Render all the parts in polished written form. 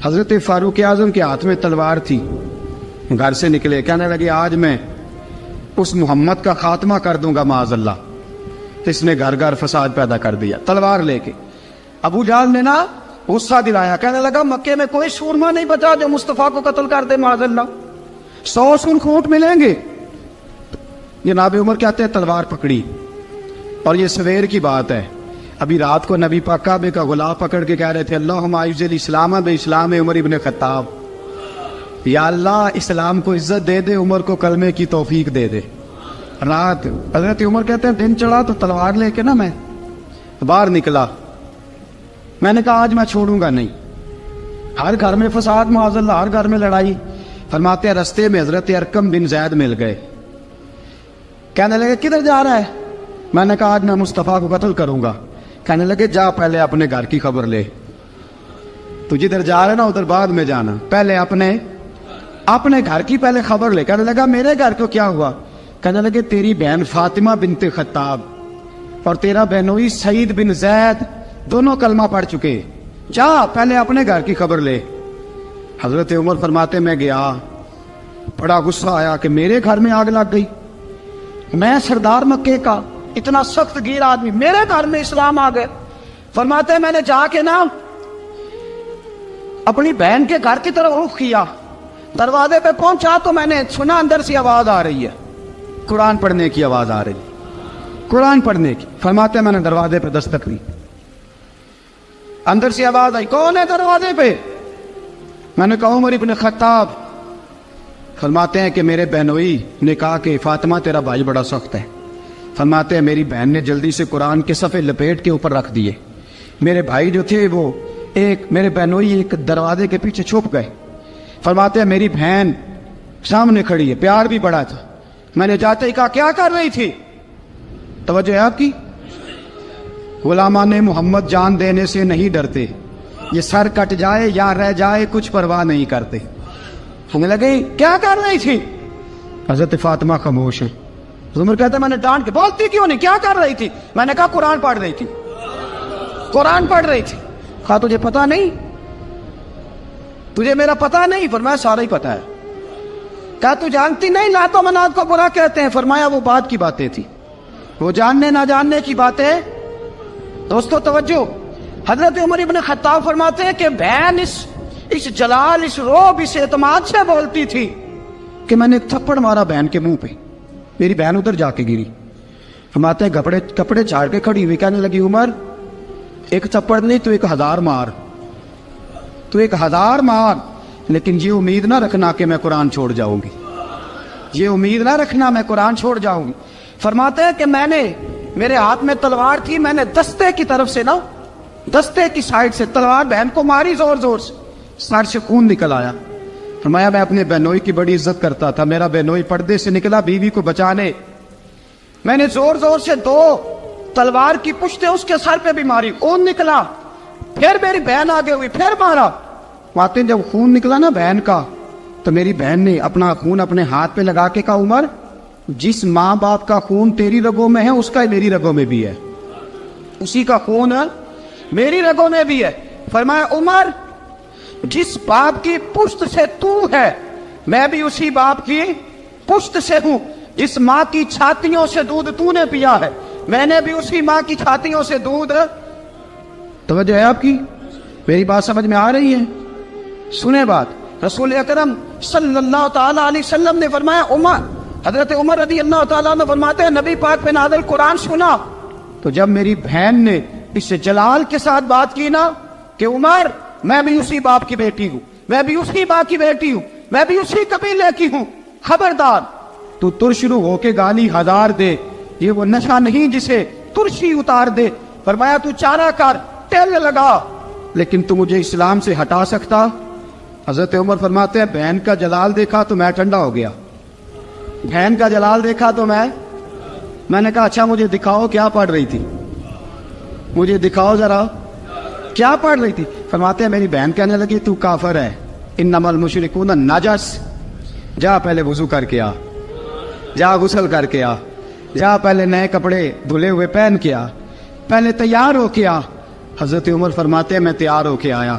حضرت فاروق اعظم کے ہاتھ میں تلوار تھی، گھر سے نکلے، کہنے لگے آج میں اس محمد کا خاتمہ کر دوں گا معاذ اللہ۔ اس نے گھر گھر فساد پیدا کر دیا تلوار لے کے۔ ابو جہل نے نا غصہ دلایا، کہنے لگا مکے میں کوئی سورما نہیں بچا جو مصطفیٰ کو قتل کر دے معاذ اللہ، 100 سن کھوٹ ملیں گے۔ جناب عمر کہتے ہیں تلوار پکڑی، اور یہ سویر کی بات ہے، ابھی رات کو نبی پاک کعبے کا غلاف پکڑ کے کہہ رہے تھے اللہم اعز الاسلام باسلام عمر ابن خطاب، یا اللہ اسلام کو عزت دے دے، عمر کو کلمے کی توفیق دے دے۔ رات حضرت عمر کہتے ہیں دن چڑھا تو تلوار لے کے نا میں باہر نکلا، میں نے کہا آج میں چھوڑوں گا نہیں، ہر گھر میں فساد معاذ اللہ، ہر گھر میں لڑائی۔ فرماتے ہیں رستے میں حضرت ارقم بن زید مل گئے، کہنے لگے کدھر جا رہا ہے؟ میں نے کہا آج میں مصطفیٰ کو قتل کروں گا۔ کہنے لگے جا پہلے اپنے گھر کی خبر لے، تو جدھر جا رہے نا ادھر بعد میں جانا، پہلے اپنے گھر کی پہلے خبر لے۔ کہنے لگا میرے گھر کو کیا ہوا؟ کہنے لگے تیری بہن فاطمہ بنت خطاب اور تیرا بہنوئی سعید بن زید دونوں کلمہ پڑھ چکے، جا پہلے اپنے گھر کی خبر لے۔ حضرت عمر فرماتے میں گیا، بڑا غصہ آیا کہ میرے گھر میں آگ لگ گئی، میں سردار مکے کا اتنا سخت گیر آدمی، میرے گھر میں اسلام آ گئے۔ فرماتے ہیں میں نے جا کے نا اپنی بہن کے گھر کی طرف رخ کیا، دروازے پہ پہنچا تو میں نے سنا اندر سے آواز آ رہی ہے، قرآن پڑھنے کی آواز آ رہی، قرآن پڑھنے کی۔ فرماتے ہیں میں نے دروازے پہ دستک دی، اندر سے آواز آئی کون ہے دروازے پہ؟ میں نے کہا عمر ابن خطاب۔ فرماتے ہیں کہ میرے بہنوئی نے کہا کہ فاطمہ تیرا بھائی بڑا سخت ہے۔ فرماتے ہیں میری بہن نے جلدی سے قرآن کے صفحے لپیٹ کے اوپر رکھ دیے، میرے بھائی جو تھے وہ میرے بہنوئی ایک دروازے کے پیچھے چھپ گئے۔ فرماتے ہیں میری بہن سامنے کھڑی ہے، پیار بھی بڑا تھا، میں نے جاتے ہی کہا کیا کر رہی تھی؟ توجہ ہے آپ کی؟ غلامان محمد جان دینے سے نہیں ڈرتے، یہ سر کٹ جائے یا رہ جائے کچھ پرواہ نہیں کرتے۔ ہمیں لگے کیا کر رہی تھی؟ حضرت فاطمہ خاموش ہے۔ عمر کہتا ہے میں نے ڈانٹ کے، بولتی کیوں نہیں، کیا کر رہی تھی؟ میں نے کہا قرآن پڑھ رہی تھی، قرآن پڑھ رہی تھی۔ کہا تجھے پتا نہیں، تجھے میرا پتا نہیں؟ فرمایا سارا ہی پتا ہے۔ کہا تو جانتی نہیں لات و منات کو برا کہتے ہیں؟ فرمایا وہ بعد کی باتیں تھی، وہ جاننے نہ جاننے کی باتیں۔ دوستو توجہ، حضرت عمر ابن خطاب فرماتے ہیں کہ بہن اس جلال، اس روب، اس اعتماد سے بولتی تھی کہ میں نے ایک تھپڑ مارا بہن کے منہ پہ، میری بہن ادھر جا کے گری۔ فرماتے ہیں کپڑے جھاڑ کے کھڑی ہوئی، کہنے لگی عمر ایک تھپڑ نہیں تو 1000 مار، تو 1000 مار، لیکن یہ امید نہ رکھنا کہ میں قرآن چھوڑ جاؤں گی، یہ امید نہ رکھنا میں قرآن چھوڑ جاؤں گی۔ فرماتے ہیں کہ میرے ہاتھ میں تلوار تھی، میں نے دستے کی طرف سے نا، دستے کی سائڈ سے تلوار بہن کو ماری، زور زور سے، سر سے خون نکل آیا۔ فرمایا میں اپنے بہنوئی کی بڑی عزت کرتا تھا، میرا بہنوئی پردے سے نکلا بیوی کو بچانے، میں نے زور زور سے 2 تلوار کی پشتیں اس کے سر پہ بھی ماری، خون نکلا، پھر میری بہن آگے ہوئی، پھر مارا۔ ماتے جب خون نکلا نا بہن کا، تو میری بہن نے اپنا خون اپنے ہاتھ پہ لگا کے کہا عمر جس ماں باپ کا خون تیری رگوں میں ہے اس کا میری رگوں میں بھی ہے، اسی کا خون میری رگوں میں بھی ہے۔ فرمایا عمر جس باپ کی پشت سے تو ہے میں بھی اسی باپ کی پشت سے ہوں، جس ماں کی چھاتیوں سے دودھ تو نے پیا ہے میں نے بھی اسی ماں کی چھاتیوں سے دودھ۔ توجہ ہے آپ کی؟ میری بات سمجھ میں آ رہی ہے؟ سنیں بات، رسول اکرم صلی اللہ تعالی علیہ وسلم نے فرمایا، حضرت عمر رضی اللہ تعالیٰ عنہ فرماتے ہیں نبی پاک پہ نازل قرآن سنا تو جب میری بہن نے اس جلال کے ساتھ بات کی نا کہ عمر میں بھی اسی باپ کی بیٹی ہوں، میں بھی اسی ماں کی بیٹی ہوں، میں بھی اسی قبیلے کی ہوں، خبردار تو ترشرو ہو کے گالی 1000 دے، یہ وہ نشہ نہیں جسے ترشی اتار دے۔ فرمایا تو چارہ کر، ٹیل لگا، لیکن تو مجھے اسلام سے ہٹا سکتا؟ حضرت عمر فرماتے ہیں بہن کا جلال دیکھا تو میں ٹھنڈا ہو گیا، بہن کا جلال دیکھا تو میں نے کہا اچھا مجھے دکھاؤ کیا پڑھ رہی تھی، مجھے دکھاؤ ذرا کیا پڑھ رہی تھی۔ فرماتے ہیں میری بہن کہنے لگی تو کافر ہے، انما المشرکون نجس، جا پہلے وضو کر کے آ، جا غسل کر کے آ، جا پہلے نئے کپڑے دھلے ہوئے پہن کے آ، پہلے تیار ہو کے آ۔ حضرت عمر فرماتے ہیں میں تیار ہو کے آیا،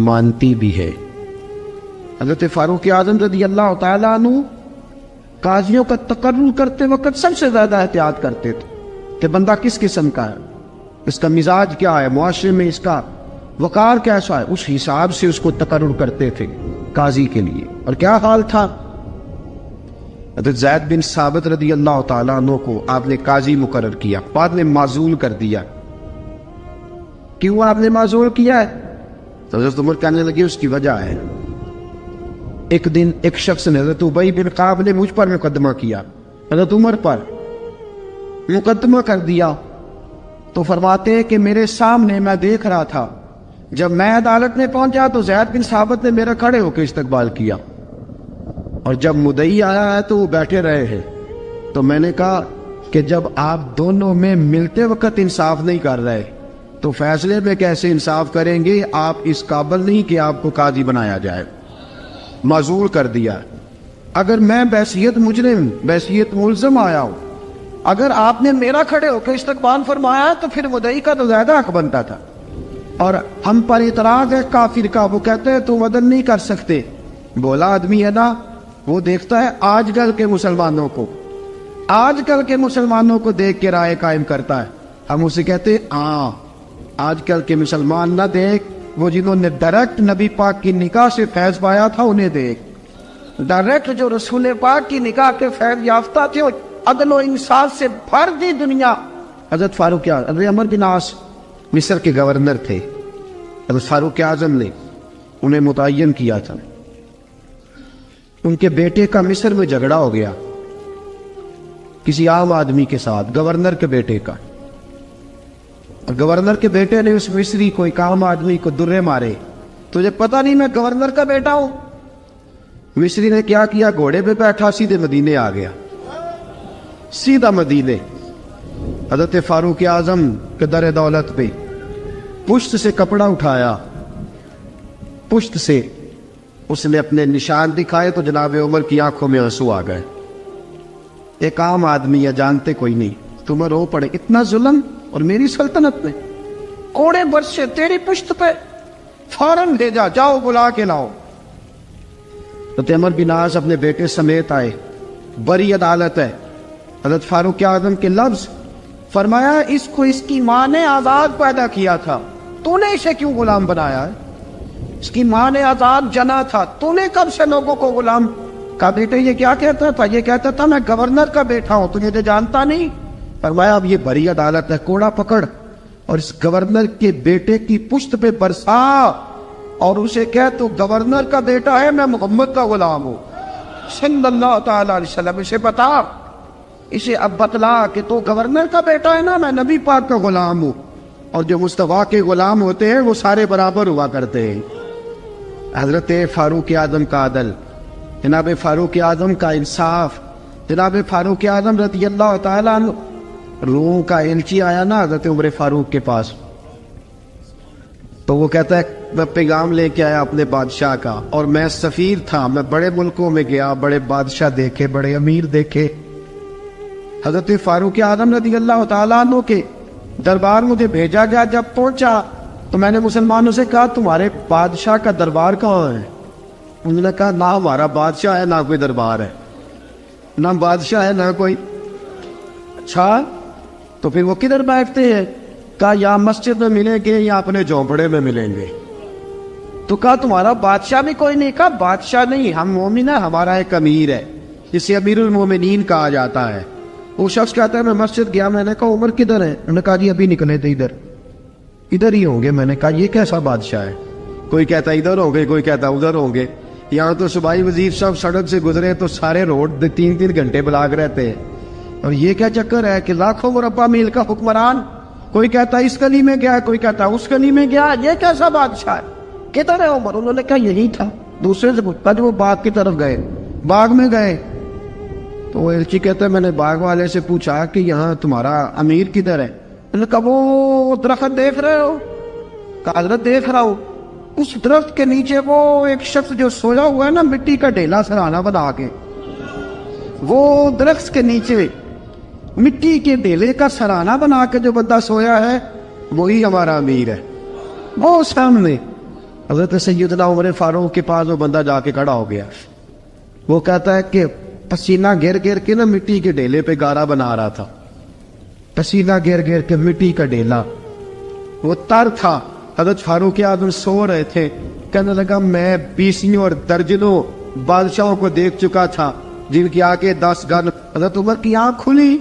مانتی بھی ہے۔ حضرت فاروق اعظم رضی اللہ تعالیٰ عنہ قاضیوں کا تقرر کرتے وقت سب سے زیادہ احتیاط کرتے تھے کہ بندہ کس قسم کا ہے، اس کا مزاج کیا ہے، معاشرے میں اس کا وقار کیسا ہے، اس حساب سے اس کو تقرر کرتے تھے قاضی کے لیے۔ اور کیا حال تھا، حضرت زید بن ثابت رضی اللہ تعالیٰ عنہ کو آپ نے قاضی مقرر کیا، بعد میں معزول کر دیا۔ کیوں آپ نے معزول کیا ہے؟ تو حضرت عمر کہنے لگے اس کی وجہ ہے، ایک دن ایک شخص نے، حضرت ابی بن کعب نے مجھ پر مقدمہ کیا، حضرت عمر پر مقدمہ کر دیا، تو فرماتے ہیں کہ میرے سامنے میں دیکھ رہا تھا، جب میں عدالت میں پہنچا تو زید بن ثابت نے میرا کھڑے ہو کے استقبال کیا، اور جب مدعی آیا ہے تو وہ بیٹھے رہے ہیں۔ تو میں نے کہا کہ جب آپ دونوں میں ملتے وقت انصاف نہیں کر رہے تو فیصلے میں کیسے انصاف کریں گے؟ آپ اس قابل نہیں کہ آپ کو قاضی بنایا جائے، معزول کر دیا۔ اگر میں بحیثیت مجرم، بحیثیت ملزم آیا ہوں، اگر آپ نے میرا کھڑے ہو کے استقبال فرمایا تو پھر مدعی کا تو زیادہ حق بنتا تھا۔ اور ہم پر اعتراض ہے کافر کا، وہ کہتے ہیں تم عدل نہیں کر سکتے۔ بولا آدمی ہے نا، وہ دیکھتا ہے آج کل کے مسلمانوں کو، آج کل کے مسلمانوں کو دیکھ کے رائے قائم کرتا ہے۔ ہم اسے کہتے ہیں ہاں آج کل کے مسلمان نہ دیکھ، وہ جنہوں نے ڈائریکٹ نبی پاک کی نکاح سے فیض پایا تھا انہیں دیکھ، ڈائریکٹ جو رسول پاک کی نکاح کے فیض یافتہ تھے، عدل و انصاف سے بھر دی دنیا۔ حضرت فاروق اعظم، حضرت عمرو بن عاص مصر کے گورنر تھے، حضرت فاروق اعظم نے انہیں متعین کیا تھا۔ ان کے بیٹے کا مصر میں جھگڑا ہو گیا کسی عام آدمی کے ساتھ، گورنر کے بیٹے کا، اور گورنر کے بیٹے نے اس مصری کو، ایک عام آدمی کو درے مارے۔ تجھے پتہ نہیں میں گورنر کا بیٹا ہوں؟ مصری نے کیا کیا، گھوڑے پہ بیٹھا سیدھے مدینے آ گیا، سیدھا مدینے۔ حضرت فاروق اعظم کے در دولت پہ پشت سے کپڑا اٹھایا، پشت سے اس نے اپنے نشان دکھائے تو جناب عمر کی آنکھوں میں آنسو آ گئے۔ ایک عام آدمی ہے، جانتے کوئی نہیں، تمہیں رو پڑے، اتنا ظلم اور میری سلطنت میں، کوڑے برسے تیری پشت پہ، فوراً بھیجا، جاؤ بلا کے لاؤ۔ حضرت عمرو بن عاص اپنے بیٹے سمیت آئے، بڑی عدالت ہے۔ حضرت فاروق اعظم کے لفظ، فرمایا اس کو اس کی ماں نے آزاد پیدا کیا تھا، تو نے اسے کیوں غلام بنایا ہے؟ اس کی ماں نے آزاد جنا تھا، تو نے کب سے لوگوں کو غلام؟ کہا بیٹے یہ کیا کہتا تھا؟ یہ کہتا تھا میں گورنر کا بیٹا ہوں، تجھے جانتا نہیں؟ فرمایا اب یہ بڑی عدالت ہے، کوڑا پکڑ اور اس گورنر کے بیٹے کی پشت پہ برسا اور اسے کہہ تو گورنر کا بیٹا ہے، میں محمد کا غلام ہوں صلی اللہ تعالی علیہ وسلم۔ اسے بتا، اسے اب بتلا کہ تو گورنر کا بیٹا ہے نا، میں نبی پاک کا غلام ہوں، اور جو مصطفیٰ کے غلام ہوتے ہیں وہ سارے برابر ہوا کرتے ہیں۔ حضرت فاروق اعظم کا عدل، جناب فاروق اعظم کا انصاف، جناب فاروق اعظم رضی اللہ تعالیٰ عنہ۔ روم کا ایلچی آیا نا حضرت عمر فاروق کے پاس، تو وہ کہتا ہے میں پیغام لے کے آیا اپنے بادشاہ کا، اور میں سفیر تھا، میں بڑے ملکوں میں گیا، بڑے بادشاہ دیکھے، بڑے امیر دیکھے۔ حضرت فاروق اعظم رضی اللہ تعالیٰ عنہ کے دربار مجھے بھیجا گیا، جب پہنچا تو میں نے مسلمانوں سے کہا تمہارے بادشاہ کا دربار کہاں ہے؟ انہوں نے کہا نہ ہمارا بادشاہ ہے نہ کوئی دربار ہے، نہ بادشاہ ہے نہ کوئی۔ اچھا تو پھر وہ کدھر بیٹھتے ہیں؟ کہا یا مسجد میں ملیں گے یا اپنے جھونپڑے میں ملیں گے۔ تو کہا تمہارا بادشاہ بھی کوئی نہیں؟ کہا بادشاہ نہیں، ہم مومن ہیں، ہمارا ایک امیر ہے جسے امیر المومنین کہا جاتا ہے۔ وہ شخص کہتا ہے میں مسجد گیا، میں نے کہا عمر کدھر ہے؟ انہوں نے کہا جی ابھی نکلے تھے ادھر ہی ہوں گے۔ میں نے کہا یہ کیسا بادشاہ ہے؟ کوئی کہتا ادھر ہوں گے، کوئی کہتا ادھر ہوں گے۔ یہاں تو صوبائی وزیر صاحب سڑک سے گزرے تو سارے روڈ 3 گھنٹے بلاک رہتے ہیں، اور یہ کیا چکر ہے کہ لاکھوں مربع میل کا حکمران، کوئی کہتا اس گلی میں گیا، کوئی کہتا اس گلی میں گیا، یہ کیسا بادشاہ ہے؟ کدھر ہے عمر؟ انہوں نے کہا یہی تھا۔ دوسرے سے پوچھتا جو وہ باغ کی طرف گئے، باغ میں گئے تو وہ ایلچی کہتا ہے میں نے باغ والے سے پوچھا کہ یہاں تمہارا امیر کدھر ہے؟ انہوں نے کہا وہ درخت دیکھ رہے ہو؟ کہا حضرت دیکھ رہا ہوں۔ اس درخت کے نیچے وہ ایک شخص جو سویا ہوا ہے نا، مٹی کا ڈھیلا سرہانہ بنا کے، وہ درخت کے نیچے مٹی کے ڈھیلے کا سرہانہ بنا کے جو بندہ سویا ہے وہی ہمارا امیر ہے، وہ سامنے۔ حضرت سیدنا عمر فاروق کے پاس وہ بندہ جا کے کھڑا ہو گیا. وہ کہتا ہے کہ پسینہ گر گر کے نا مٹی کے ڈھیلے پہ گارا بنا رہا تھا. پسینہ گر گر کے مٹی کا ڈھیلا, وہ تر تھا. حضرت فاروق اعظم سو رہے تھے. کہنے لگا میں بیسیوں اور درجنوں بادشاہوں کو دیکھ چکا تھا جن کی آنکھیں 10 گن. حضرت عمر کی آنکھ کھلی,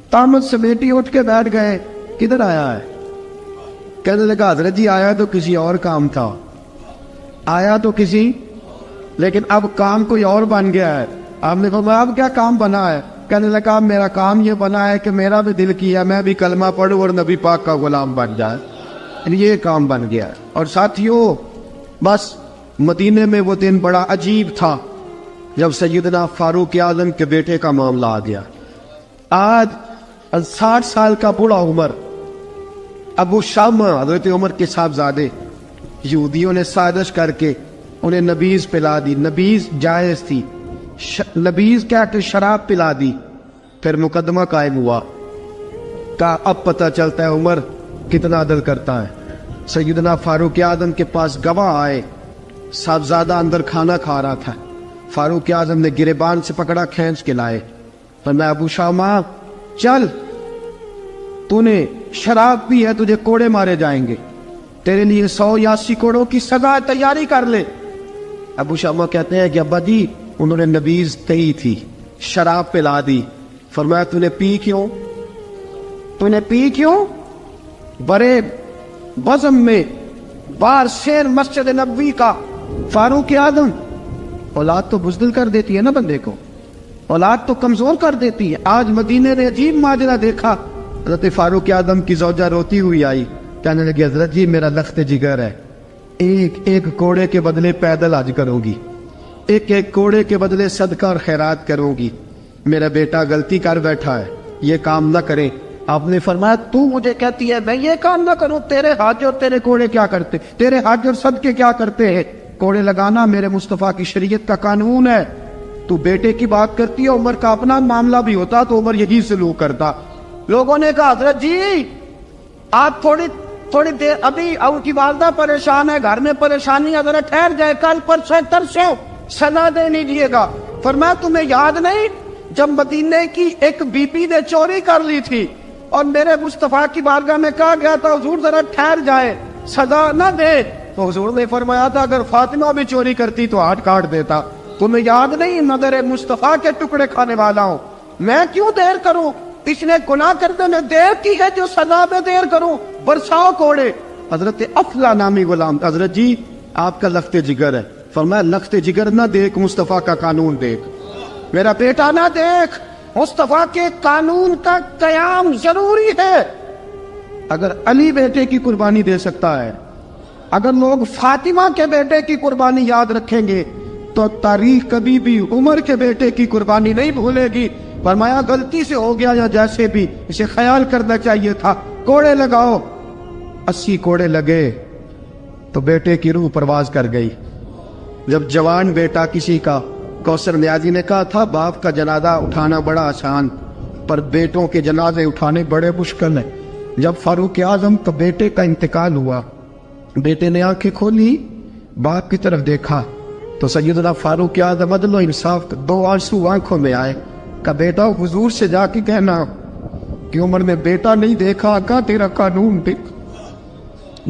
تامت سمیٹی اٹھ کے بیٹھ گئے. کدھر آیا ہے؟ کہنے لگا حضرت جی آیا تو کسی اور کام تھا, آیا تو کسی, لیکن اب کام کوئی اور بن گیا ہے. آپ نے فرمایا اب کیا کام بنا ہے؟ کہنے لگا میرا کام یہ بنا ہے کہ میرا بھی دل کیا میں بھی کلمہ پڑھوں اور نبی پاک کا غلام بن جائے. یہ کام بن گیا. اور ساتھیوں بس مدینے میں وہ دن بڑا عجیب تھا جب سیدنا فاروق اعظم کے بیٹے کا معاملہ آ گیا. آج 60 سال کا بوڑھا عمر ابو شامہ حضرت عمر کے صاحبزادے, یہودیوں نے سازش کر کے انہیں نبیذ پلا دی. نبیذ جائز تھی, نبیذ کیا کہ شراب پلا دی. پھر مقدمہ قائم ہوا. کہا اب پتہ چلتا ہے عمر کتنا عدل کرتا ہے. سیدنا فاروق اعظم کے پاس گواہ آئے, صاحبزادہ اندر کھانا کھا رہا تھا. فاروق اعظم نے گریبان سے پکڑا, کھینچ کے لائے. فرمایا ابو شامہ چل, تو نے شراب پی ہے, تجھے کوڑے مارے جائیں گے, تیرے لیے 100 یا 80 کوڑوں کی سزا تیاری کر لے. ابو شامہ کہتے ہیں کہ ابا جی انہوں نے نبیذ تئی تھی, شراب پلا دی. فرمایا تو نے پی کیوں؟ تو نے پی کیوں؟ بڑے بزم میں بار شیر مسجد نبوی کا فاروق اعظم. اولاد تو بزدل کر دیتی ہے نا بندے کو, اولاد تو کمزور کر دیتی ہے. آج مدینے نے عجیب ماجرا دیکھا. حضرت فاروق اعظم کی زوجہ روتی ہوئی آئی, کہنے لگی حضرت جی میرا لخت جگر ہے, ایک ایک کوڑے کے بدلے پیدل حج کروں گی, ایک ایک کوڑے کے بدلے صدقہ اور خیرات کروں گی. میرا بیٹا غلطی کر بیٹھا ہے, یہ کام نہ کرے. آپ نے فرمایا تو مجھے کہتی ہے میں یہ کام نہ کروں؟ تیرے حج اور تیرے کوڑے کیا کرتے, تیرے حج اور صدقے کیا کرتے ہیں؟ کوڑے لگانا میرے مصطفیٰ کی شریعت کا قانون ہے. تو بیٹے کی بات کرتی ہے, عمر کا اپنا معاملہ بھی ہوتا تو عمر یہی سلوک کرتا. لوگوں نے کہا حضرت جی آپ تھوڑی دیر, ابھی ان کی والدہ پریشان ہے, گھر میں پریشانی ہے, ذرا ٹھہر جائے, کل پرسوں ترسوں سنا دے نہیں دیے گا. فرمایا تمہیں یاد نہیں جب مدینے کی ایک بی بی نے چوری کر لی تھی اور میرے مصطفیٰ کی بارگاہ میں کہا گیا تھا حضور ذرا ٹھہر جائے, سزا نہ دے, تو حضور نے فرمایا تھا اگر فاطمہ بھی چوری کرتی تو ہاتھ کاٹ دیتا. تمہیں یاد نہیں نظر مصطفیٰ کے ٹکڑے کھانے والا ہوں, میں کیوں دیر کروں؟ اس نے گناہ کرنے میں دیر کی ہے جو سزا میں دیر کروں, برساؤ کوڑے. حضرت افلا نامی غلام, حضرت جی آپ کا لخت جگر ہے. فرمایا لخت جگر نہ دیکھ, مصطفیٰ کا قانون دیکھ. میرا بیٹا نہ دیکھ, مصطفیٰ کے قانون کا قیام ضروری ہے. اگر علی بیٹے کی قربانی دے سکتا ہے, اگر لوگ فاطمہ کے بیٹے کی قربانی یاد رکھیں گے تو تاریخ کبھی بھی عمر کے بیٹے کی قربانی نہیں بھولے گی. فرمایا غلطی سے ہو گیا یا جیسے بھی, اسے خیال کرنا چاہیے تھا. کوڑے لگاؤ. 80 کوڑے لگے تو بیٹے کی روح پرواز کر گئی. جب جوان بیٹا کسی کا, کوثر نیازی نے کہا تھا باپ کا جنازہ اٹھانا بڑا آسان پر بیٹوں کے جنازے اٹھانے بڑے مشکل ہیں. جب فاروق اعظم کا بیٹے کا انتقال ہوا, بیٹے نے آنکھیں کھولی, باپ کی طرف دیکھا تو سیدنا فاروق اعظم عدل و انصاف 2 آنسو آنکھوں میں آئے. کہ بیٹا حضور سے جا کے کہنا کہ عمر نے بیٹا نہیں دیکھا, آقا تیرا قانون دیکھ,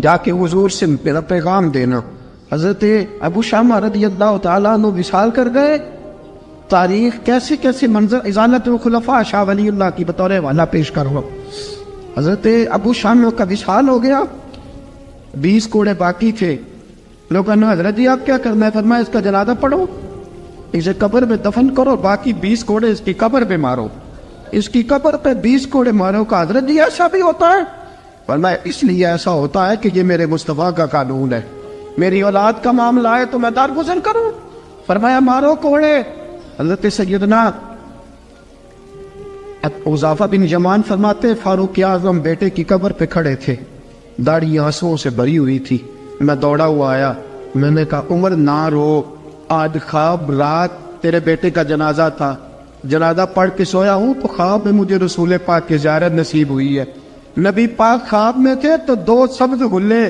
جا کے حضور سے میرا پیغام دینا. حضرت ابو شامہ رضی اللہ تعالیٰ عنہ وصال کر گئے. تاریخ کیسے کیسے منظر ازالت الخلفاء شاہ ولی اللہ کی بطور والا پیش کروں. حضرت ابو شامہ کا وصال ہو گیا, 20 کوڑے باقی تھے. لوگوں نے حضرت جی آپ کیا کرنا ہے؟ فرمایا اس کا جنازہ پڑھو, اسے قبر میں دفن کرو, باقی 20 کوڑے اس کی قبر پہ مارو, اس کی قبر پہ 20 کوڑے مارو. کا حضرت جی ایسا بھی ہوتا ہے؟ فرمایا اس لیے ایسا ہوتا ہے کہ یہ میرے مصطفیٰ کا قانون ہے, میری اولاد کا معاملہ ہے تو میں درگزر کروں. فرمایا مارو کوڑے. حضرت سیدنا حذیفہ بن یمان فرماتے فاروق اعظم بیٹے کی قبر پہ کھڑے تھے, داڑھی آنسوؤں سے بھری ہوئی تھی. میں دوڑا ہوا آیا, میں نے کہا عمر نہ رو, آج خواب رات تیرے بیٹے کا جنازہ تھا, جنازہ پڑھ کے سویا ہوں تو خواب میں مجھے رسول پاک کی زیارت نصیب ہوئی ہے. نبی پاک خواب میں تھے تو 2 سبز غلے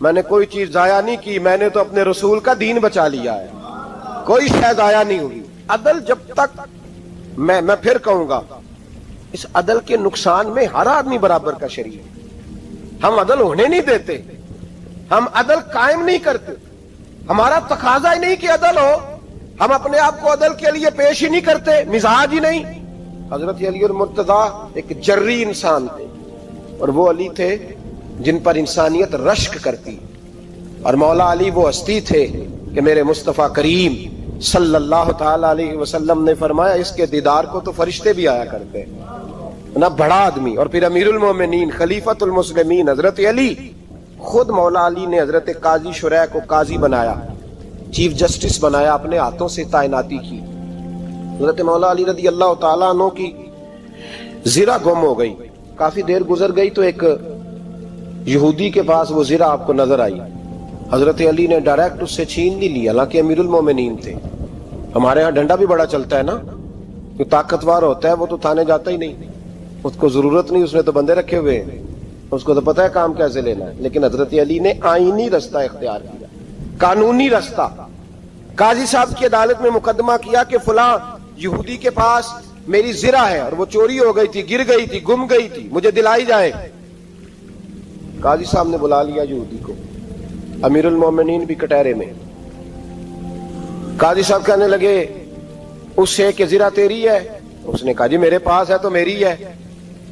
میں نے کوئی چیز ضائع نہیں کی, میں نے تو اپنے رسول کا دین بچا لیا ہے, کوئی شے ضائع نہیں ہوئی. عدل جب تک, میں پھر کہوں گا, اس عدل کے نقصان میں ہر آدمی برابر کا شریک ہے. ہم عدل ہونے نہیں دیتے, ہم عدل قائم نہیں کرتے, ہمارا تقاضا ہی نہیں کہ عدل ہو, ہم اپنے آپ کو عدل کے لیے پیش ہی نہیں کرتے, مزاج ہی نہیں. حضرت علی المرتضیٰ ایک جری انسان تھے, اور وہ علی تھے جن پر انسانیت رشک کرتی, اور مولا علی وہ ہستی تھے کہ میرے مصطفیٰ کریم صلی اللہ تعالی علیہ وسلم نے فرمایا اس کے دیدار کو تو فرشتے بھی آیا کرتے نہ. بڑا آدمی, اور پھر امیر المومنین خلیفۃ المسلمین حضرت علی, خود مولا علی نے حضرت قاضی شریح کو قاضی بنایا, چیف جسٹس بنایا, اپنے ہاتھوں سے تعیناتی کی. حضرت مولا علی رضی اللہ تعالیٰ عنہ کی زرہ گم ہو گئی, کافی دیر گزر گئی تو ایک یہودی کے پاس وہ زرہ آپ کو نظر آئی. حضرت علی نے ڈائریکٹ اس سے چھین نہیں لیا, حالانکہ امیر المومنین تھے. ہمارے ہاں ڈنڈا بھی بڑا چلتا ہے نا, جو طاقتور ہوتا ہے وہ تو تھانے جاتا ہی نہیں, اس کو ضرورت نہیں, اس نے تو بندے رکھے ہوئے ہیں, اس کو تو پتہ ہے کام کیسے لینا ہے. لیکن حضرت علی نے آئینی رستہ اختیار کیا, قانونی رستہ. قاضی صاحب کی عدالت میں مقدمہ کیا کہ فلاں یہودی کے پاس میری زرہ ہے اور وہ چوری ہو گئی تھی, گر گئی تھی, گم گئی تھی, مجھے دلائی جائے. قاضی صاحب نے بلا لیا یہودی کو, امیر المومنین بھی کٹہرے میں. قاضی صاحب کہنے لگے اس سے کہ زرہ تیری ہے؟ اس نے کہا جی میرے پاس ہے تو میری ہے.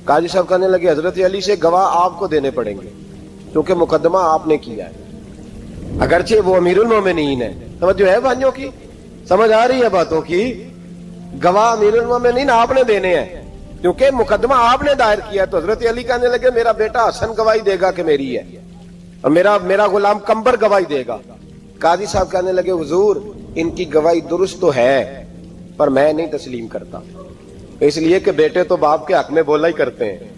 قاضی صاحب کہنے لگے حضرت علی سے گواہ آپ کو دینے پڑیں گے کیونکہ مقدمہ آپ نے کیا ہے, اگرچہ وہ امیر المومنین ہے. سمجھ ہے بھائیوں کی, سمجھ آ رہی ہے باتوں کی؟ گواہ امیر المومنین آپ نے دینے ہیں کیونکہ مقدمہ آپ نے دائر کیا. تو حضرت علی کہنے لگے میرا بیٹا حسن گواہی دے گا کہ میری ہے, اور میرا غلام کمبر گواہی دے گا. قاضی صاحب کہنے لگے حضور ان کی گواہی درست تو ہے پر میں نہیں تسلیم کرتا, اس لیے کہ بیٹے تو باپ کے حق میں بولا ہی کرتے ہیں,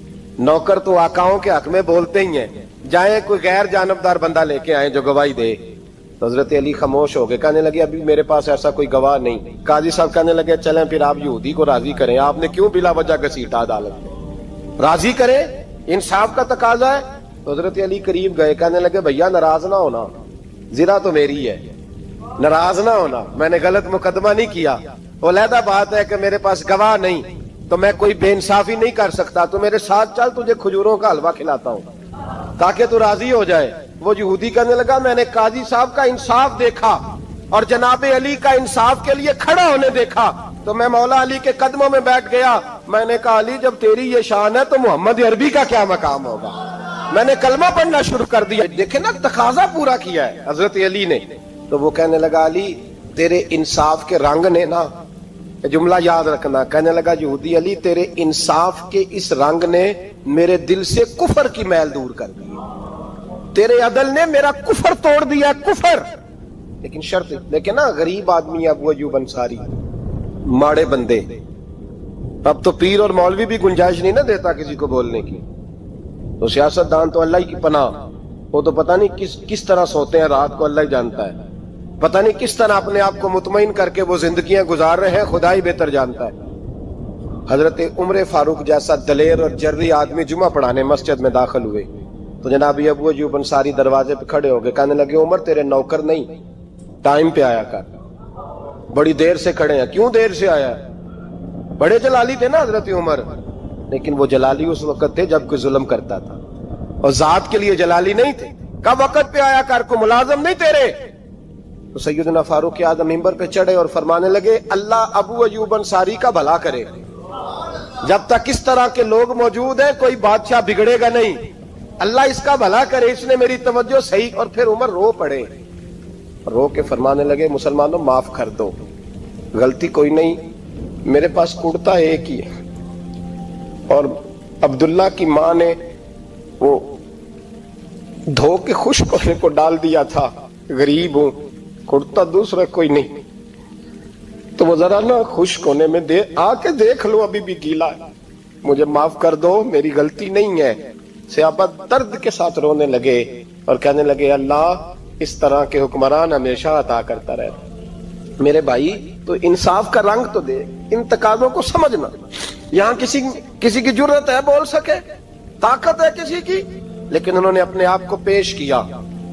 نوکر تو آقاؤں کے حق میں بولتے ہی ہیں, جائیں کوئی غیر جانبدار بندہ لے کے آئیں جو گواہی دے. تو حضرت علی خاموش ہو گئے, کہنے لگے ابھی میرے پاس ایسا کوئی گواہ نہیں. قاضی صاحب کہنے لگے چلیں پھر آپ یہودی کو راضی کریں, آپ نے کیوں بلا وجہ گھسیٹا عدالت میں, راضی کریں, انصاف کا تقاضا ہے. تو حضرت علی قریب گئے, کہنے لگے بھیا ناراض نہ ہونا, زرہ تو میری ہے, ناراض نہ ہونا, میں نے غلط مقدمہ نہیں کیا. علیحدہ بات ہے کہ میرے پاس گواہ نہیں تو میں کوئی بے انصافی نہیں کر سکتا, تو میرے ساتھ چل تجھے کھجوروں کا حلوہ کھلاتا ہوں تاکہ تو راضی ہو جائے. وہ یہودی کہنے لگا میں نے قاضی صاحب کا انصاف دیکھا اور جناب علی کا انصاف کے لیے کھڑا ہونے دیکھا تو میں مولا علی کے قدموں میں بیٹھ گیا. میں نے کہا علی جب تیری یہ شان ہے تو محمد عربی کا کیا مقام ہوگا. میں نے کلمہ پڑھنا شروع کر دیا. دیکھیں نا تقاضا پورا کیا ہے حضرت علی نے. تو وہ کہنے لگا علی تیرے انصاف کے رنگ نے نا, جملہ یاد رکھنا, کہنے لگا یہودی علی تیرے انصاف کے اس رنگ نے میرے دل سے کفر کی میل دور کر دی, تیرے عدل نے میرا کفر توڑ دیا, کفر. لیکن شرط دیکھیں نا, غریب آدمی ابو ایوب انصاری, ماڑے بندے, اب تو پیر اور مولوی بھی گنجائش نہیں نہ دیتا کسی کو بولنے کی, تو سیاست دان تو اللہ ہی کی پناہ, وہ تو پتہ نہیں کس طرح سوتے ہیں رات کو, اللہ ہی جانتا ہے, پتہ نہیں کس طرح اپنے آپ کو مطمئن کر کے وہ زندگیاں گزار رہے ہیں, خدا ہی بہتر جانتا ہے. حضرت عمر فاروق جیسا دلیر اور جرری آدمی جمعہ پڑھانے مسجد میں داخل ہوئے تو جناب ابو ایوب انصاری دروازے پہ کھڑے ہو گئے, کہنے لگے عمر تیرے نوکر نہیں, ٹائم پہ آیا کر, بڑی دیر سے کھڑے ہیں. کیوں دیر سے آیا؟ بڑے جلالی تھے نا حضرت عمر, لیکن وہ جلالی اس وقت تھے جب کوئی ظلم کرتا تھا, اور ذات کے لیے جلالی نہیں تھے. کب وقت پہ آیا کر, کو ملازم نہیں تیرے. تو سیدنا فاروق اعظم ممبر پہ چڑھے اور فرمانے لگے اللہ ابو ایوب انصاری کا بھلا کرے, جب تک اس طرح کے لوگ موجود ہیں کوئی بادشاہ بگڑے گا نہیں, اللہ اس کا بھلا کرے, اس نے میری توجہ صحیح. اور پھر عمر رو پڑے, رو کے فرمانے لگے مسلمانوں معاف کر دو, غلطی کوئی نہیں, میرے پاس کرتا ایک ہی ہے, اور عبداللہ کی ماں نے وہ دھو کے خشک ہونے کو ڈال دیا تھا, غریب ہوں, کرتا دوسرا کوئی نہیں, تو وہ ذرا نا خشک ہونے میں آ کے دیکھ لو ابھی بھی گیلا ہے, مجھے معاف کر دو, میری غلطی نہیں ہے. صحابہ درد کے ساتھ رونے لگے اور کہنے لگے اللہ اس طرح کے حکمران ہمیشہ عطا کرتا رہتا. میرے بھائی تو انصاف کا رنگ تو دے, ان تقاضوں کو سمجھنا. یہاں کسی کی جرت ہے بول سکے, طاقت ہے کسی کی, لیکن انہوں نے اپنے آپ کو پیش کیا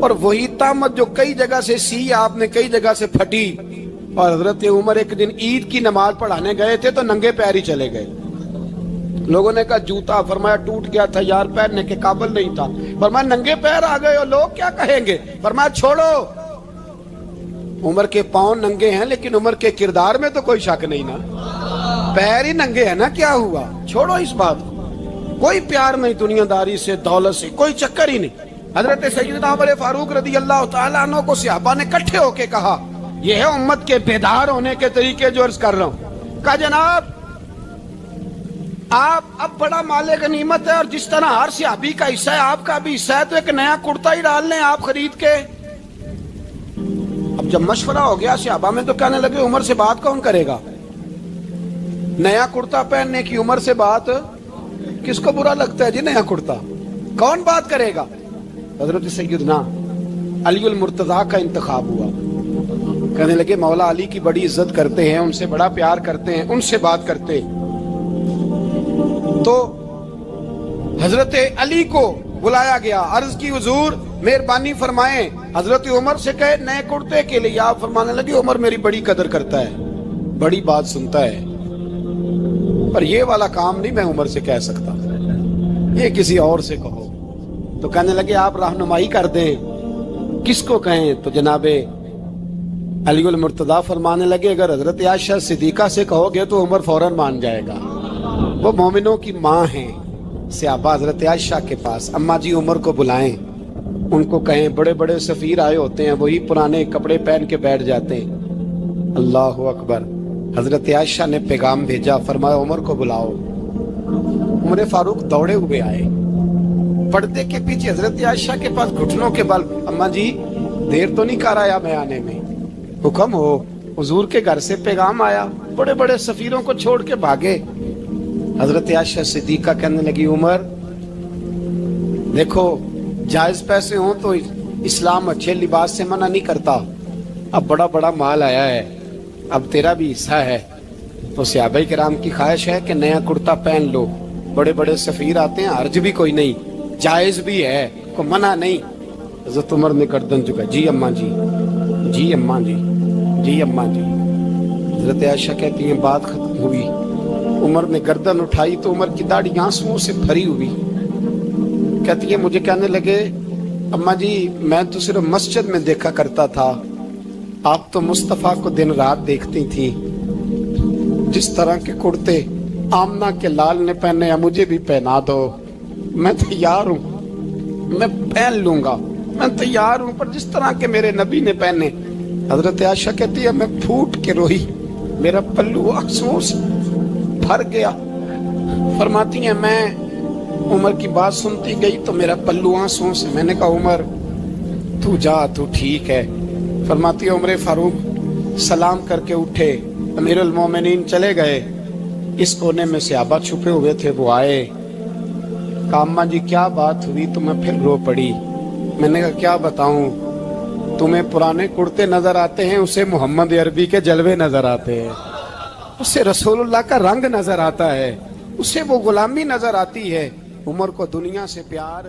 اور وہی تامت جو کئی جگہ سے سی آپ نے کئی جگہ سے پھٹی. اور حضرت عمر ایک دن عید کی نماز پڑھانے گئے تھے تو ننگے پیر ہی چلے گئے. لوگوں نے کہا جوتا، فرمایا ٹوٹ گیا تھا یار، پہننے کے قابل نہیں تھا. فرمایا ننگے پیر آ گئے ہو، لوگ کیا کہیں گے؟ فرمایا چھوڑو، عمر کے پاؤں ننگے ہیں لیکن عمر کے کردار میں تو کوئی شک نہیں نا. پیر ہی ننگے ہیں نا، کیا ہوا؟ چھوڑو اس بات کو. کوئی پیار نہیں دنیا داری سے، دولت سے، کوئی چکر ہی نہیں. حضرت سیدنا عمر فاروق رضی اللہ تعالیٰ عنہ کو صحابہ نے کٹھے ہو کے کہا، یہ ہے امت کے بیدار ہونے کے طریقے جو عرض کر رہا ہوں. کہا جناب آپ اب بڑا مال غنیمت ہے اور جس طرح ہر صحابی کا حصہ ہے آپ کا بھی حصہ ہے، تو ایک نیا کرتا ہی ڈال لیں آپ خرید کے. اب جب مشورہ ہو گیا صحابہ میں تو کہنے لگے عمر سے بات کون کرے گا؟ نیا کرتا پہننے کی عمر سے بات کس کو برا لگتا ہے جی؟ نیا کرتا کون بات کرے گا؟ حضرت سیدنا علی المرتضیٰ کا انتخاب ہوا. کہنے لگے مولا علی کی بڑی عزت کرتے ہیں، ان سے بڑا پیار کرتے ہیں، ان سے بات کرتے. تو حضرت علی کو بلایا گیا، عرض کی حضور مہربانی فرمائیں حضرت عمر سے کہے نئے کرتے کے لیے. آپ فرمانے لگے عمر میری بڑی قدر کرتا ہے، بڑی بات سنتا ہے، پر یہ والا کام نہیں میں عمر سے کہہ سکتا، یہ کسی اور سے کہو. تو کہنے لگے آپ رہنمائی کر دیں کس کو کہیں. تو جناب علی المرتضیٰ فرمانے لگے اگر حضرت عائشہ صدیقہ سے کہو گے تو عمر فوراً مان جائے گا، وہ مومنوں کی ماں ہیں. صحابہ حضرت عائشہ کے پاس، اماں جی عمر کو بلائیں، ان کو کہیں بڑے بڑے سفیر آئے ہوتے ہیں، وہی پرانے کپڑے پہن کے بیٹھ جاتے ہیں. اللہ اکبر. حضرت عائشہ نے پیغام بھیجا، فرمایا عمر کو بلاؤ. عمر فاروق دوڑے ہوئے آئے، پردے کے پیچھے حضرت عائشہ کے پاس گھٹنوں کے بل. اماں جی دیر تو نہیں کر آیا میں آنے میں؟ حکم ہو. حضور کے گھر سے پیغام آیا، بڑے بڑے سفیروں کو چھوڑ کے بھاگے. حضرت عائشہ صدیقہ کہنے لگی عمر دیکھو جائز پیسے ہوں تو اسلام اچھے لباس سے منع نہیں کرتا، اب بڑا بڑا مال آیا ہے، اب تیرا بھی حصہ ہے، تو صحابہ کرام کی خواہش ہے کہ نیا کرتا پہن لو. بڑے بڑے سفیر آتے ہیں، حرج بھی کوئی نہیں، جائز بھی ہے، کو منع نہیں. حضرت عمر نے گردن جھکا، جی اماں جی، جی اماں جی، جی اماں جی. حضرت عائشہ کہتی ہیں بات ختم ہوئی، عمر نے گردن اٹھائی تو عمر کی داڑھی آنسوؤں سے بھری ہوئی. کہتی ہے مجھے کہنے لگے اماں جی میں تو صرف مسجد میں دیکھا کرتا تھا، آپ تو مصطفیٰ کو دن رات دیکھتی تھی، جس طرح کے کرتے آمنہ کے لال نے پہنے مجھے بھی پہنا دو، میں تیار ہوں، میں پہن لوں گا، میں تیار ہوں، پر جس طرح کے میرے نبی نے پہنے. حضرت عائشہ کہتی ہے میں پھوٹ کے روئی، میرا پلو آنسوؤں سے بھر گیا. فرماتی ہیں میں عمر کی بات سنتی گئی تو میرا پلو آنسوؤں سے، میں نے کہا عمر تو جا، تو ٹھیک ہے. فرماتی ہے عمر فاروق سلام کر کے اٹھے، امیر المومنین چلے گئے. اس کونے میں صحابہ چھپے ہوئے تھے، وہ آئے. کہا اماں جی کیا بات ہوئی؟ تو میں پھر رو پڑی. میں نے کہا کیا بتاؤں، تمہیں پرانے کرتے نظر آتے ہیں، اسے محمد عربی کے جلوے نظر آتے ہیں، اسے رسول اللہ کا رنگ نظر آتا ہے، اسے وہ غلامی نظر آتی ہے. عمر کو دنیا سے پیار